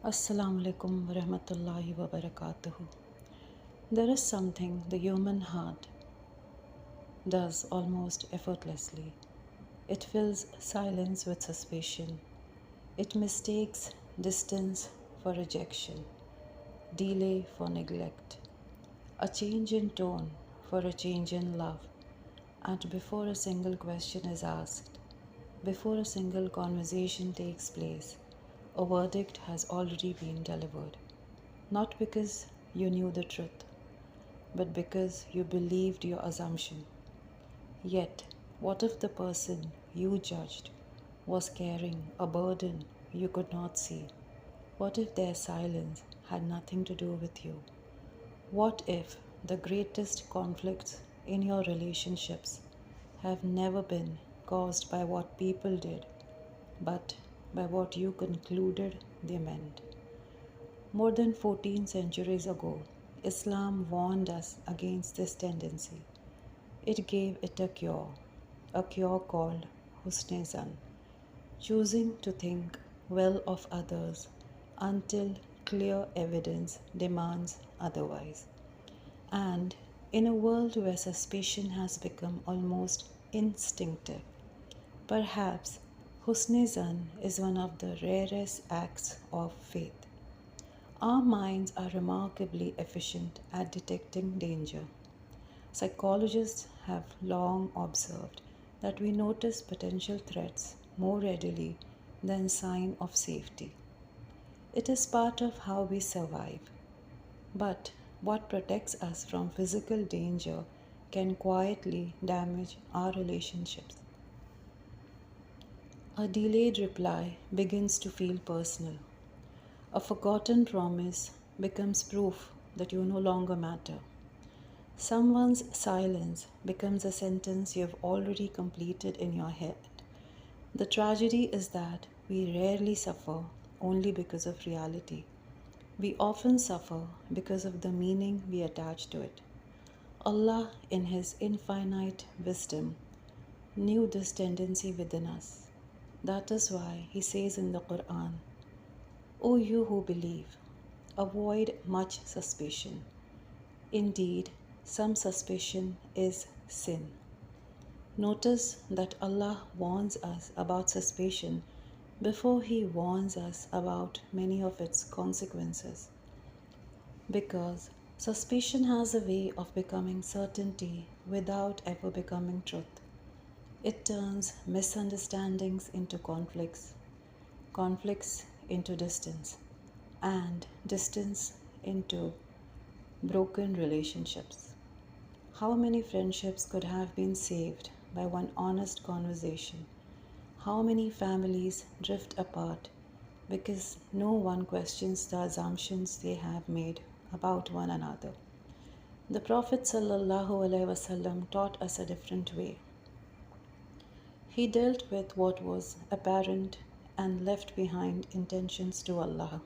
Assalamu alaikum wa rahmatullahi wa barakatuhu. There is something the human heart does almost effortlessly. It fills silence with suspicion. It mistakes distance for rejection, delay for neglect, a change in tone for a change in love. And before a single question is asked, before a single conversation takes place, a verdict has already been delivered. Not because you knew the truth, but because you believed your assumption. Yet, what if the person you judged was carrying a burden you could not see? What if their silence had nothing to do with you? What if the greatest conflicts in your relationships have never been caused by what people did, but by what you concluded they meant? More than 14 centuries ago, Islam warned us against this tendency. It gave it a cure called Husn Al-Dhann, choosing to think well of others until clear evidence demands otherwise. And in a world where suspicion has become almost instinctive, perhaps Husn Al-Dhann is one of the rarest acts of faith. Our minds are remarkably efficient at detecting danger. Psychologists have long observed that we notice potential threats more readily than sign of safety. It is part of how we survive. But what protects us from physical danger can quietly damage our relationships. A delayed reply begins to feel personal. A forgotten promise becomes proof that you no longer matter. Someone's silence becomes a sentence you have already completed in your head. The tragedy is that we rarely suffer only because of reality. We often suffer because of the meaning we attach to it. Allah, in His infinite wisdom, knew this tendency within us. That is why He says in the Quran, O you who believe, avoid much suspicion. Indeed, some suspicion is sin. Notice that Allah warns us about suspicion before He warns us about many of its consequences. Because suspicion has a way of becoming certainty without ever becoming truth. It turns misunderstandings into conflicts, conflicts into distance, and distance into broken relationships. How many friendships could have been saved by one honest conversation? How many families drift apart because no one questions the assumptions they have made about one another? The Prophet ﷺ taught us a different way. He dealt with what was apparent and left behind intentions to Allah.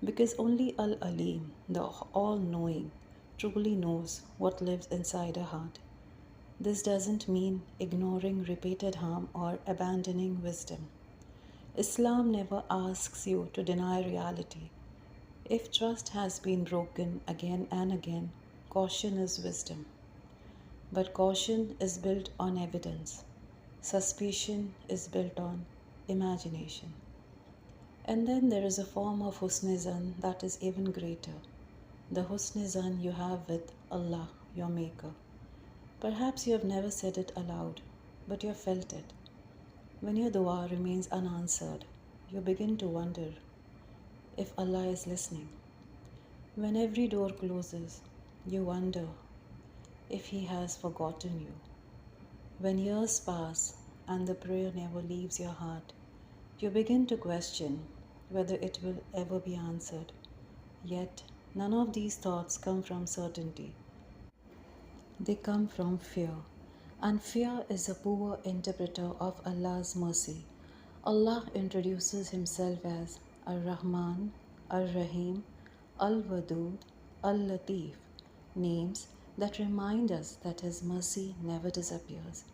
Because only Al Alim, the all knowing, truly knows what lives inside a heart. This doesn't mean ignoring repeated harm or abandoning wisdom. Islam never asks you to deny reality. If trust has been broken again and again, caution is wisdom. But caution is built on evidence. Suspicion is built on imagination. And then there is a form of Husn Al-Dhann that is even greater. The Husn Al-Dhann you have with Allah, your Maker. Perhaps you have never said it aloud, but you have felt it. When your dua remains unanswered, you begin to wonder if Allah is listening. When every door closes, you wonder if He has forgotten you. When years pass and the prayer never leaves your heart, you begin to question whether it will ever be answered. Yet, none of these thoughts come from certainty. They come from fear. And fear is a poor interpreter of Allah's mercy. Allah introduces Himself as Ar-Rahman, Ar-Rahim, Al-Wadud, Al-Latif, names that remind us that His mercy never disappears,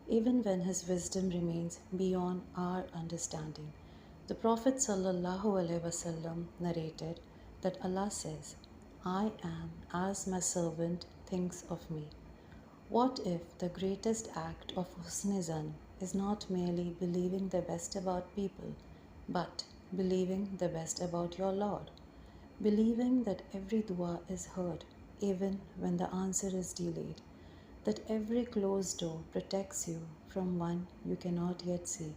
even when His wisdom remains beyond our understanding. The Prophet ﷺ narrated that Allah says, I am as my servant thinks of me. What if the greatest act of Husn is not merely believing the best about people, but believing the best about your Lord? Believing that every dua is heard, even when the answer is delayed, that every closed door protects you from one you cannot yet see,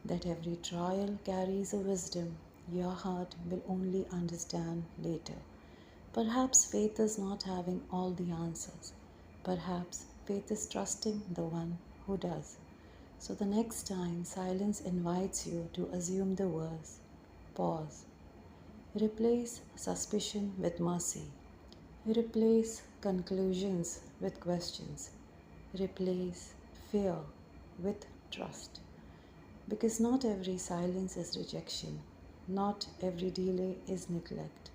that every trial carries a wisdom your heart will only understand later. Perhaps faith is not having all the answers. Perhaps faith is trusting the one who does. So the next time silence invites you to assume the worst, pause. Replace suspicion with mercy. Replace conclusions with questions. Replace fear with trust. Because not every silence is rejection, not every delay is neglect,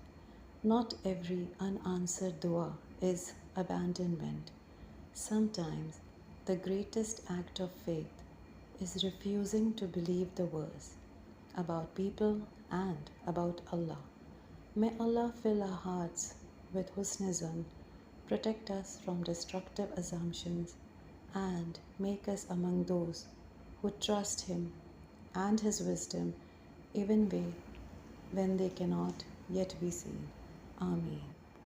not every unanswered dua is abandonment. Sometimes the greatest act of faith is refusing to believe the worst about people and about Allah. May Allah fill our hearts with husnism, protect us from destructive assumptions, and make us among those who trust Him and His wisdom even when they cannot yet be seen. Amen.